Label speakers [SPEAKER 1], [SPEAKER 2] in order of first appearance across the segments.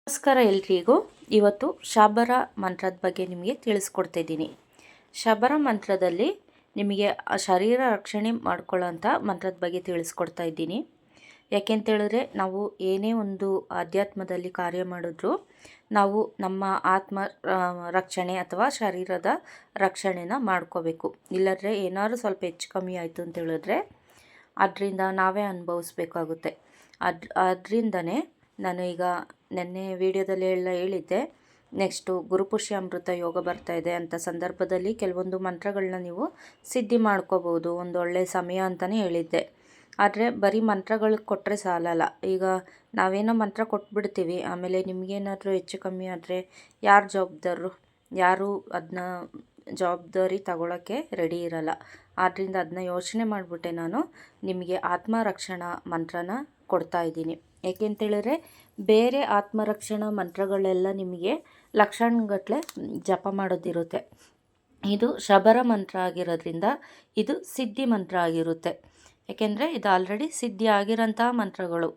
[SPEAKER 1] ನಮಸ್ಕಾರ ಎಲ್ರಿಗೂ. ಇವತ್ತು ಶಬರ ಮಂತ್ರದ ಬಗ್ಗೆ ನಿಮಗೆ ತಿಳಿಸ್ಕೊಡ್ತಾ ಇದ್ದೀನಿ. ಶಬರ ಮಂತ್ರದಲ್ಲಿ ನಿಮಗೆ ಶರೀರ ರಕ್ಷಣೆ ಮಾಡ್ಕೊಳ್ಳೋಂಥ ಮಂತ್ರದ ಬಗ್ಗೆ ತಿಳಿಸ್ಕೊಡ್ತಾ ಇದ್ದೀನಿ. ಯಾಕೆಂತೇಳಿದ್ರೆ ನಾವು ಏನೇ ಒಂದು ಆಧ್ಯಾತ್ಮದಲ್ಲಿ ಕಾರ್ಯ ಮಾಡಿದ್ರೂ ನಾವು ನಮ್ಮ ಆತ್ಮ ರಕ್ಷಣೆ ಅಥವಾ ಶರೀರದ ರಕ್ಷಣೆನ ಮಾಡ್ಕೋಬೇಕು. ಇಲ್ಲದ್ರೆ ಏನಾದರೂ ಸ್ವಲ್ಪ ಹೆಚ್ಚು ಕಮ್ಮಿ ಆಯಿತು ಅಂತ ಹೇಳಿದ್ರೆ ಅದರಿಂದ ನಾವೇ ಅನುಭವಿಸ್ಬೇಕಾಗುತ್ತೆ. ಅದರಿಂದನೇ ನಾನು ಈಗ ನೆನ್ನೆ ವಿಡಿಯೋದಲ್ಲಿ ಹೇಳಿದ್ದೆ, ನೆಕ್ಸ್ಟು ಗುರುಪುಷ್ಯಾಮೃತ ಯೋಗ ಬರ್ತಾ ಇದೆ ಅಂತ ಸಂದರ್ಭದಲ್ಲಿ ಕೆಲವೊಂದು ಮಂತ್ರಗಳನ್ನ ನೀವು ಸಿದ್ಧಿ ಮಾಡ್ಕೋಬೋದು, ಒಂದು ಒಳ್ಳೆಯ ಸಮಯ ಅಂತಲೇ ಹೇಳಿದ್ದೆ. ಆದರೆ ಬರೀ ಮಂತ್ರಗಳು ಕೊಟ್ಟರೆ ಸಾಲಲ್ಲ. ಈಗ ನಾವೇನೋ ಮಂತ್ರ ಕೊಟ್ಬಿಡ್ತೀವಿ, ಆಮೇಲೆ ನಿಮಗೇನಾದರೂ ಹೆಚ್ಚು ಕಮ್ಮಿ ಆದರೆ ಯಾರು ಜವಾಬ್ದಾರರು? ಯಾರೂ ಅದನ್ನ ಜವಾಬ್ದಾರಿ ತಗೊಳ್ಳೋಕ್ಕೆ ರೆಡಿ ಇರಲ್ಲ. ಆದ್ದರಿಂದ ಅದನ್ನ ಯೋಚನೆ ಮಾಡಿಬಿಟ್ಟೆ ನಾನು ನಿಮಗೆ ಆತ್ಮರಕ್ಷಣಾ ಮಂತ್ರನ ಕೊಡ್ತಾ ಇದ್ದೀನಿ. ಏಕೆಂತೇಳಿದ್ರೆ ಬೇರೆ ಆತ್ಮರಕ್ಷಣಾ ಮಂತ್ರಗಳೆಲ್ಲ ನಿಮಗೆ ಲಕ್ಷಣಗಟ್ಟಲೆ ಜಪ ಮಾಡೋದಿರುತ್ತೆ. ಇದು ಶಬರ ಮಂತ್ರ ಆಗಿರೋದ್ರಿಂದ ಇದು ಸಿದ್ಧಿ ಮಂತ್ರ ಆಗಿರುತ್ತೆ. ಏಕೆಂದರೆ ಇದು ಆಲ್ರೆಡಿ ಸಿದ್ಧಿ ಆಗಿರೋಂಥ ಮಂತ್ರಗಳು.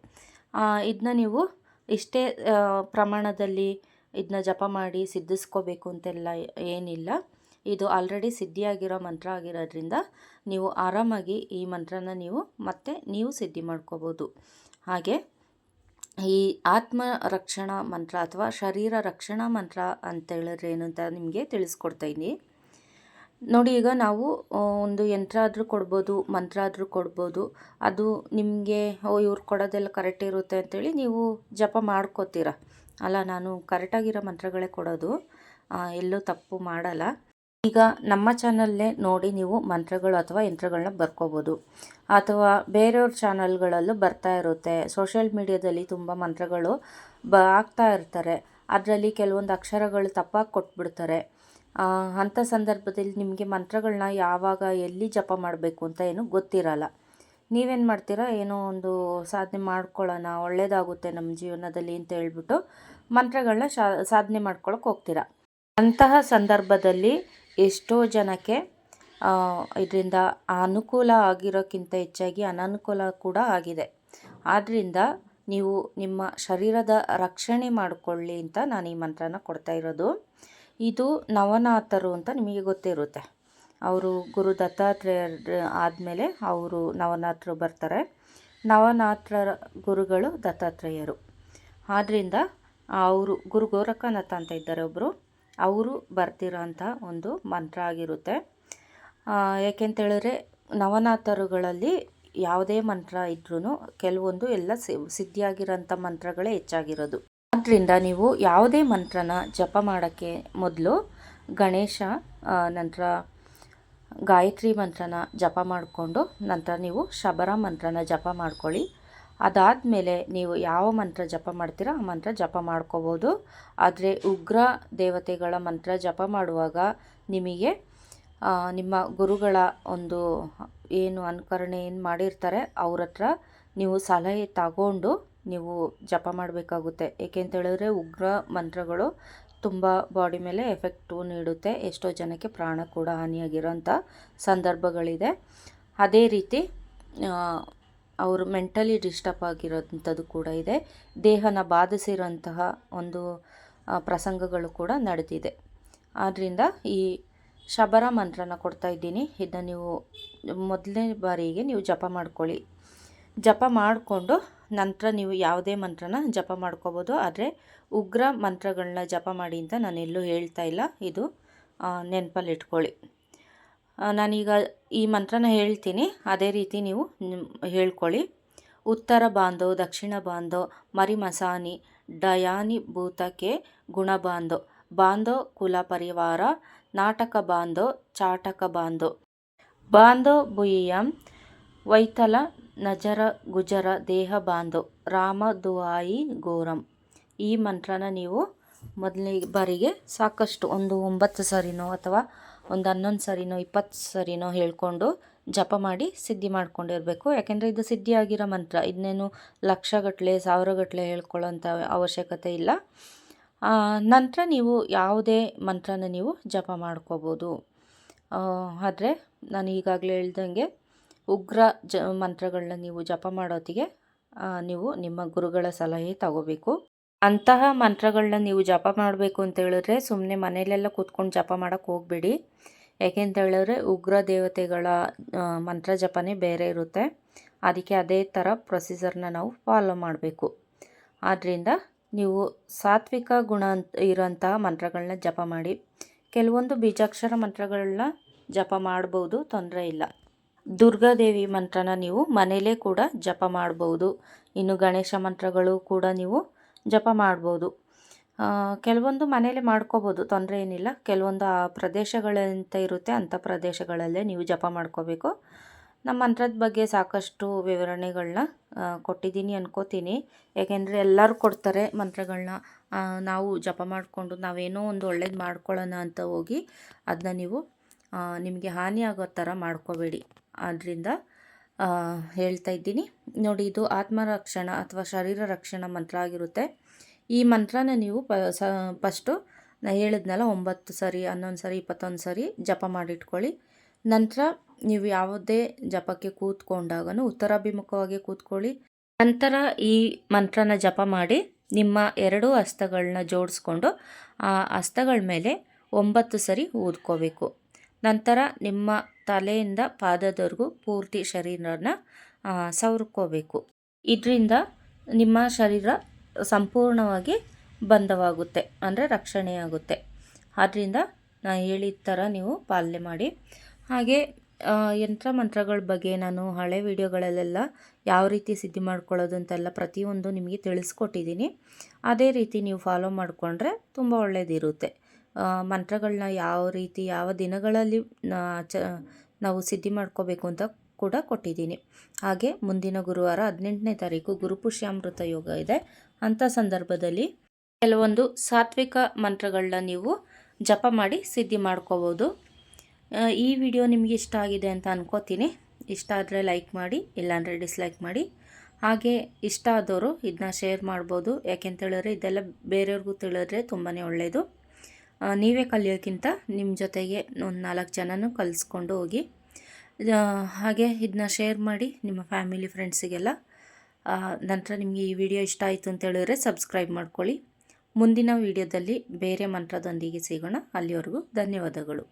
[SPEAKER 1] ಇದನ್ನ ನೀವು ಇಷ್ಟೇ ಪ್ರಮಾಣದಲ್ಲಿ ಇದನ್ನ ಜಪ ಮಾಡಿ ಸಿದ್ಧಿಸ್ಕೋಬೇಕು ಅಂತೆಲ್ಲ ಏನಿಲ್ಲ. ಇದು ಆಲ್ರೆಡಿ ಸಿದ್ಧಿಯಾಗಿರೋ ಮಂತ್ರ ಆಗಿರೋದ್ರಿಂದ ನೀವು ಆರಾಮಾಗಿ ಈ ಮಂತ್ರನ ನೀವು ಸಿದ್ಧಿ ಮಾಡ್ಕೋಬೋದು. ಹಾಗೆ ಈ ಆತ್ಮ ರಕ್ಷಣಾ ಮಂತ್ರ ಅಥವಾ ಶರೀರ ರಕ್ಷಣಾ ಮಂತ್ರ ಅಂತೇಳಿದ್ರೆ ಏನು ಅಂತ ನಿಮಗೆ ತಿಳಿಸ್ಕೊಡ್ತಾ ಇದ್ದೀನಿ ನೋಡಿ. ಈಗ ನಾವು ಒಂದು ಯಂತ್ರ ಆದರೂ ಕೊಡ್ಬೋದು, ಮಂತ್ರ ಆದರೂ ಕೊಡ್ಬೋದು. ಅದು ನಿಮಗೆ ಇವ್ರು ಕೊಡೋದೆಲ್ಲ ಕರೆಕ್ಟ್ ಇರುತ್ತೆ ಅಂತೇಳಿ ನೀವು ಜಪ ಮಾಡ್ಕೋತೀರ ಅಲ್ಲ. ನಾನು ಕರೆಕ್ಟಾಗಿರೋ ಮಂತ್ರಗಳೇ ಕೊಡೋದು, ಎಲ್ಲೂ ತಪ್ಪು ಮಾಡಲ್ಲ. ಈಗ ನಮ್ಮ ಚಾನಲ್ನೇ ನೋಡಿ ನೀವು ಮಂತ್ರಗಳು ಅಥವಾ ಯಂತ್ರಗಳನ್ನ ಬರ್ಕೋಬೋದು, ಅಥವಾ ಬೇರೆಯವ್ರ ಚಾನಲ್ಗಳಲ್ಲೂ ಬರ್ತಾ ಇರುತ್ತೆ. ಸೋಷಿಯಲ್ ಮೀಡಿಯಾದಲ್ಲಿ ತುಂಬ ಮಂತ್ರಗಳು ಆಗ್ತಾ ಇರ್ತಾರೆ. ಅದರಲ್ಲಿ ಕೆಲವೊಂದು ಅಕ್ಷರಗಳು ತಪ್ಪಾಗಿ ಕೊಟ್ಬಿಡ್ತಾರೆ. ಅಂಥ ಸಂದರ್ಭದಲ್ಲಿ ನಿಮಗೆ ಮಂತ್ರಗಳನ್ನ ಯಾವಾಗ ಎಲ್ಲಿ ಜಪ ಮಾಡಬೇಕು ಅಂತ ಏನು ಗೊತ್ತಿರಲ್ಲ. ನೀವೇನು ಮಾಡ್ತೀರಾ, ಏನೋ ಒಂದು ಸಾಧನೆ ಮಾಡ್ಕೊಳ್ಳೋಣ, ಒಳ್ಳೆಯದಾಗುತ್ತೆ ನಮ್ಮ ಜೀವನದಲ್ಲಿ ಅಂತ ಹೇಳ್ಬಿಟ್ಟು ಮಂತ್ರಗಳನ್ನ ಸಾಧನೆ ಮಾಡ್ಕೊಳ್ಳೋಕೆ ಹೋಗ್ತೀರಾ. ಅಂತಹ ಸಂದರ್ಭದಲ್ಲಿ ಎಷ್ಟೋ ಜನಕ್ಕೆ ಇದರಿಂದ ಅನುಕೂಲ ಆಗಿರೋಕ್ಕಿಂತ ಹೆಚ್ಚಾಗಿ ಅನನುಕೂಲ ಕೂಡ ಆಗಿದೆ. ಆದ್ದರಿಂದ ನೀವು ನಿಮ್ಮ ಶರೀರದ ರಕ್ಷಣೆ ಮಾಡಿಕೊಳ್ಳಿ ಅಂತ ನಾನು ಈ ಮಂತ್ರನ ಕೊಡ್ತಾ ಇರೋದು. ಇದು ನವನಾಥರು ಅಂತ ನಿಮಗೆ ಗೊತ್ತಿರುತ್ತೆ. ಅವರು ಗುರು ದತ್ತಾತ್ರೇಯರ ಆದಮೇಲೆ ಅವರು ನವನಾಥರು ಬರ್ತಾರೆ. ನವನಾಥರ ಗುರುಗಳು ದತ್ತಾತ್ರೇಯರು. ಆದ್ದರಿಂದ ಅವರು ಗುರು ಗೋರಖನಾಥ ಅಂತ ಇದ್ದಾರೆ ಒಬ್ಬರು, ಅವರು ಬರ್ತಿರೋಂಥ ಒಂದು ಮಂತ್ರ ಆಗಿರುತ್ತೆ. ಏಕೆಂತೇಳಿದ್ರೆ ನವನಾಥರುಗಳಲ್ಲಿ ಯಾವುದೇ ಮಂತ್ರ ಇದ್ರೂ ಕೆಲವೊಂದು ಎಲ್ಲ ಸಿದ್ಧಿಯಾಗಿರೋಂಥ ಮಂತ್ರಗಳೇ ಹೆಚ್ಚಾಗಿರೋದು. ಆದ್ದರಿಂದ ನೀವು ಯಾವುದೇ ಮಂತ್ರನ ಜಪ ಮಾಡೋಕ್ಕೆ ಮೊದಲು ಗಣೇಶ, ನಂತರ ಗಾಯತ್ರಿ ಮಂತ್ರನ ಜಪ ಮಾಡಿಕೊಂಡು ನಂತರ ನೀವು ಶಬರ ಮಂತ್ರನ ಜಪ ಮಾಡ್ಕೊಳ್ಳಿ. ಅದಾದಮೇಲೆ ನೀವು ಯಾವ ಮಂತ್ರ ಜಪ ಮಾಡ್ತೀರಾ ಆ ಮಂತ್ರ ಜಪ ಮಾಡ್ಕೋಬೋದು. ಆದರೆ ಉಗ್ರ ದೇವತೆಗಳ ಮಂತ್ರ ಜಪ ಮಾಡುವಾಗ ನಿಮಗೆ ನಿಮ್ಮ ಗುರುಗಳ ಒಂದು ಏನು ಅನುಕರಣೆ ಏನು ಮಾಡಿರ್ತಾರೆ ಅವ್ರ ಹತ್ರ ನೀವು ಸಲಹೆ ತಗೊಂಡು ನೀವು ಜಪ ಮಾಡಬೇಕಾಗುತ್ತೆ. ಏಕೆಂತೇಳಿದ್ರೆ ಉಗ್ರ ಮಂತ್ರಗಳು ತುಂಬ ಬಾಡಿ ಮೇಲೆ ಎಫೆಕ್ಟು ನೀಡುತ್ತೆ. ಎಷ್ಟೋ ಜನಕ್ಕೆ ಪ್ರಾಣ ಕೂಡ ಹಾನಿಯಾಗಿರೋಂಥ ಸಂದರ್ಭಗಳಿದೆ. ಅದೇ ರೀತಿ ಅವರು ಮೆಂಟಲಿ ಡಿಸ್ಟರ್ಬ್ ಆಗಿರೋಂಥದ್ದು ಕೂಡ ಇದೆ. ದೇಹನ ಬಾಧಿಸಿರೋಂತಹ ಒಂದು ಪ್ರಸಂಗಗಳು ಕೂಡ ನಡೆದಿದೆ. ಆದ್ದರಿಂದ ಈ ಶಬರ ಮಂತ್ರನ ಕೊಡ್ತಾ ಇದ್ದೀನಿ. ಇದನ್ನ ನೀವು ಮೊದಲನೇ ಬಾರಿಗೆ ನೀವು ಜಪ ಮಾಡ್ಕೊಳ್ಳಿ. ಜಪ ಮಾಡಿಕೊಂಡು ನಂತರ ನೀವು ಯಾವುದೇ ಮಂತ್ರನ ಜಪ ಮಾಡ್ಕೋಬೋದು. ಆದರೆ ಉಗ್ರ ಮಂತ್ರಗಳನ್ನ ಜಪ ಮಾಡಿ ಅಂತ ನಾನೆಲ್ಲೂ ಹೇಳ್ತಾ ಇಲ್ಲ, ಇದು ನೆನಪಲ್ಲಿ ಇಟ್ಕೊಳ್ಳಿ. ನಾನೀಗ ಈ ಮಂತ್ರನ ಹೇಳ್ತೀನಿ, ಅದೇ ರೀತಿ ನೀವು ಹೇಳ್ಕೊಳ್ಳಿ. ಉತ್ತರ ಬಾಂಧೋ ದಕ್ಷಿಣ ಬಾಂಧೋ ಮರಿಮಸಾನಿ ಡಯಾನಿ ಭೂತಕ್ಕೆ ಗುಣ ಬಾಂಧೋ ಬಾಂಧೋ ಕುಲ ಪರಿವಾರ ನಾಟಕ ಬಾಂಧೋ ಚಾಟಕ ಬಾಂಧೋ ಬಾಂಧೋ ಬುಯಿಯಂ ವೈತಲ ನಜರ ಗುಜರ ದೇಹ ಬಾಂಧೋ ರಾಮ ದುಆಯಿ ಘೋರಂ. ಈ ಮಂತ್ರನ ನೀವು ಮೊದಲನೇ ಬಾರಿಗೆ ಸಾಕಷ್ಟು ಒಂದು 9 ಸರಿನೋ ಅಥವಾ ಒಂದು 11 ಸರಿನೋ 20 ಸರಿನೋ ಹೇಳ್ಕೊಂಡು ಜಪ ಮಾಡಿ ಸಿದ್ಧಿ ಮಾಡ್ಕೊಂಡಿರಬೇಕು. ಯಾಕೆಂದರೆ ಇದು ಸಿದ್ಧಿಯಾಗಿರೋ ಮಂತ್ರ, ಇದನ್ನೇನು ಲಕ್ಷಗಟ್ಟಲೆ ಸಾವಿರಗಟ್ಟಲೆ ಹೇಳ್ಕೊಳ್ಳೋಂಥ ಅವಶ್ಯಕತೆ ಇಲ್ಲ. ನಂತರ ನೀವು ಯಾವುದೇ ಮಂತ್ರನ ನೀವು ಜಪ ಮಾಡ್ಕೋಬೋದು. ಆದರೆ ನಾನು ಈಗಾಗಲೇ ಹೇಳ್ದಂಗೆ ಉಗ್ರ ಮಂತ್ರಗಳನ್ನ ನೀವು ಜಪ ಮಾಡೋತ್ತಿಗೆ ನೀವು ನಿಮ್ಮ ಗುರುಗಳ ಸಲಹೆ ತಗೋಬೇಕು. ಅಂತಹ ಮಂತ್ರಗಳನ್ನ ನೀವು ಜಪ ಮಾಡಬೇಕು ಅಂತ ಹೇಳಿದ್ರೆ ಸುಮ್ಮನೆ ಮನೆಯಲ್ಲೆಲ್ಲ ಕೂತ್ಕೊಂಡು ಜಪ ಮಾಡೋಕ್ಕೆ ಹೋಗಬೇಡಿ. ಯಾಕೆಂತ ಹೇಳಿದ್ರೆ ಉಗ್ರ ದೇವತೆಗಳ ಮಂತ್ರ ಜಪನೇ ಬೇರೆ ಇರುತ್ತೆ. ಅದಕ್ಕೆ ಅದೇ ಥರ ಪ್ರೊಸೀಜರ್ನ ನಾವು ಫಾಲೋ ಮಾಡಬೇಕು. ಆದ್ದರಿಂದ ನೀವು ಸಾತ್ವಿಕ ಗುಣ ಇರೋಂತಹ ಮಂತ್ರಗಳನ್ನ ಜಪ ಮಾಡಿ. ಕೆಲವೊಂದು ಬೀಜಾಕ್ಷರ ಮಂತ್ರಗಳನ್ನ ಜಪ ಮಾಡ್ಬೋದು, ತೊಂದರೆ ಇಲ್ಲ. ದುರ್ಗಾದೇವಿ ಮಂತ್ರನ ನೀವು ಮನೇಲೇ ಕೂಡ ಜಪ ಮಾಡ್ಬೋದು. ಇನ್ನು ಗಣೇಶ ಮಂತ್ರಗಳು ಕೂಡ ನೀವು ಜಪ ಮಾಡ್ಬೋದು. ಕೆಲವೊಂದು ಮನೇಲಿ ಮಾಡ್ಕೋಬೋದು, ತೊಂದರೆ ಏನಿಲ್ಲ. ಕೆಲವೊಂದು ಆ ಪ್ರದೇಶಗಳಂತ ಇರುತ್ತೆ, ಅಂಥ ಪ್ರದೇಶಗಳಲ್ಲೇ ನೀವು ಜಪ ಮಾಡ್ಕೋಬೇಕು. ನಮ್ಮ ಮಂತ್ರದ ಬಗ್ಗೆ ಸಾಕಷ್ಟು ವಿವರಣೆಗಳನ್ನ ಕೊಟ್ಟಿದ್ದೀನಿ ಅನ್ಕೋತೀನಿ. ಯಾಕೆಂದರೆ ಎಲ್ಲರೂ ಕೊಡ್ತಾರೆ ಮಂತ್ರಗಳನ್ನ. ನಾವು ಜಪ ಮಾಡಿಕೊಂಡು ನಾವೇನೋ ಒಂದು ಒಳ್ಳೇದು ಮಾಡ್ಕೊಳ್ಳೋಣ ಅಂತ ಹೋಗಿ ಅದನ್ನ ನೀವು ನಿಮಗೆ ಹಾನಿ ಆಗೋ ಥರ ಮಾಡ್ಕೋಬೇಡಿ. ಆದ್ದರಿಂದ ಹೇಳ್ತಾ ಇದ್ದೀನಿ ನೋಡಿ, ಇದು ಆತ್ಮರಕ್ಷಣಾ ಅಥವಾ ಶರೀರ ರಕ್ಷಣಾ ಮಂತ್ರ ಆಗಿರುತ್ತೆ. ಈ ಮಂತ್ರನ ನೀವು ಫಸ್ಟು ನಾನು ಹೇಳಿದ್ನಲ್ಲ 9 ಸರಿ, 11 ಸರಿ, 21 ಸರಿ ಜಪ ಮಾಡಿಟ್ಕೊಳ್ಳಿ. ನಂತರ ನೀವು ಯಾವುದೇ ಜಪಕ್ಕೆ ಕೂತ್ಕೊಂಡಾಗನೂ ಉತ್ತರಾಭಿಮುಖವಾಗಿ ಕೂತ್ಕೊಳ್ಳಿ. ನಂತರ ಈ ಮಂತ್ರನ ಜಪ ಮಾಡಿ ನಿಮ್ಮ 2 ಹಸ್ತಗಳನ್ನ ಜೋಡಿಸ್ಕೊಂಡು ಆ ಹಸ್ತಗಳ ಮೇಲೆ 9 ಸರಿ ಊದ್ಕೋಬೇಕು. ನಂತರ ನಿಮ್ಮ ತಲೆಯಿಂದ ಪಾದದವರೆಗೂ ಪೂರ್ತಿ ಶರೀರನ ಸವರ್ಕೋಬೇಕು. ಇದರಿಂದ ನಿಮ್ಮ ಶರೀರ ಸಂಪೂರ್ಣವಾಗಿ ಬಂಧವಾಗುತ್ತೆ, ಅಂದರೆ ರಕ್ಷಣೆಯಾಗುತ್ತೆ. ಆದ್ದರಿಂದ ನಾನು ಹೇಳಿದ ಥರ ನೀವು ಪಾಲನೆ ಮಾಡಿ. ಹಾಗೆ ಯಂತ್ರ ಮಂತ್ರಗಳ ಬಗ್ಗೆ ನಾನು ಹಳೆ ವಿಡಿಯೋಗಳಲ್ಲೆಲ್ಲ ಯಾವ ರೀತಿ ಸಿದ್ಧಿ ಮಾಡ್ಕೊಳ್ಳೋದು ಅಂತೆಲ್ಲ ಪ್ರತಿಯೊಂದು ನಿಮಗೆ ತಿಳಿಸ್ಕೊಟ್ಟಿದ್ದೀನಿ. ಅದೇ ರೀತಿ ನೀವು ಫಾಲೋ ಮಾಡಿಕೊಂಡ್ರೆ ತುಂಬ ಒಳ್ಳೆಯದಿರುತ್ತೆ. ಮಂತ್ರಗಳನ್ನ ಯಾವ ರೀತಿ ಯಾವ ದಿನಗಳಲ್ಲಿ ನಾವು ಸಿದ್ಧಿ ಮಾಡ್ಕೋಬೇಕು ಅಂತ ಕೂಡ ಕೊಟ್ಟಿದ್ದೀನಿ. ಹಾಗೆ ಮುಂದಿನ ಗುರುವಾರ 18ನೇ ತಾರೀಕು ಗುರುಪುಷ್ಯಾಮೃತ ಯೋಗ ಇದೆ. ಅಂಥ ಸಂದರ್ಭದಲ್ಲಿ ಕೆಲವೊಂದು ಸಾತ್ವಿಕ ಮಂತ್ರಗಳನ್ನ ನೀವು ಜಪ ಮಾಡಿ ಸಿದ್ಧಿ ಮಾಡ್ಕೋಬೋದು. ಈ ವಿಡಿಯೋ ನಿಮಗೆ ಇಷ್ಟ ಆಗಿದೆ ಅಂತ ಅನ್ಕೋತೀನಿ. ಇಷ್ಟ ಆದರೆ ಲೈಕ್ ಮಾಡಿ, ಇಲ್ಲಾಂದರೆ ಡಿಸ್ಲೈಕ್ ಮಾಡಿ. ಹಾಗೆ ಇಷ್ಟ ಆದವರು ಇದನ್ನ ಶೇರ್ ಮಾಡ್ಬೋದು. ಯಾಕೆಂತೇಳಿದ್ರೆ ಇದೆಲ್ಲ ಬೇರೆಯವ್ರಿಗೂ ತಿಳಿದ್ರೆ ತುಂಬಾ ಒಳ್ಳೆಯದು. ನೀವೇ ಕಲಿಯೋಕ್ಕಿಂತ ನಿಮ್ಮ ಜೊತೆಗೆ ಒಂದು 4 ಜನನೂ ಕಲಿಸ್ಕೊಂಡು ಹೋಗಿ. ಹಾಗೆ ಇದನ್ನ ಶೇರ್ ಮಾಡಿ ನಿಮ್ಮ ಫ್ಯಾಮಿಲಿ ಫ್ರೆಂಡ್ಸಿಗೆಲ್ಲ. ನಂತರ ನಿಮಗೆ ಈ ವಿಡಿಯೋ ಇಷ್ಟ ಆಯಿತು ಅಂತ ಹೇಳಿದ್ರೆ ಸಬ್ಸ್ಕ್ರೈಬ್ ಮಾಡ್ಕೊಳ್ಳಿ. ಮುಂದಿನ ವಿಡಿಯೋದಲ್ಲಿ ಬೇರೆ ಮಂತ್ರದೊಂದಿಗೆ ಸಿಗೋಣ. ಅಲ್ಲಿವರೆಗೂ ಧನ್ಯವಾದಗಳು.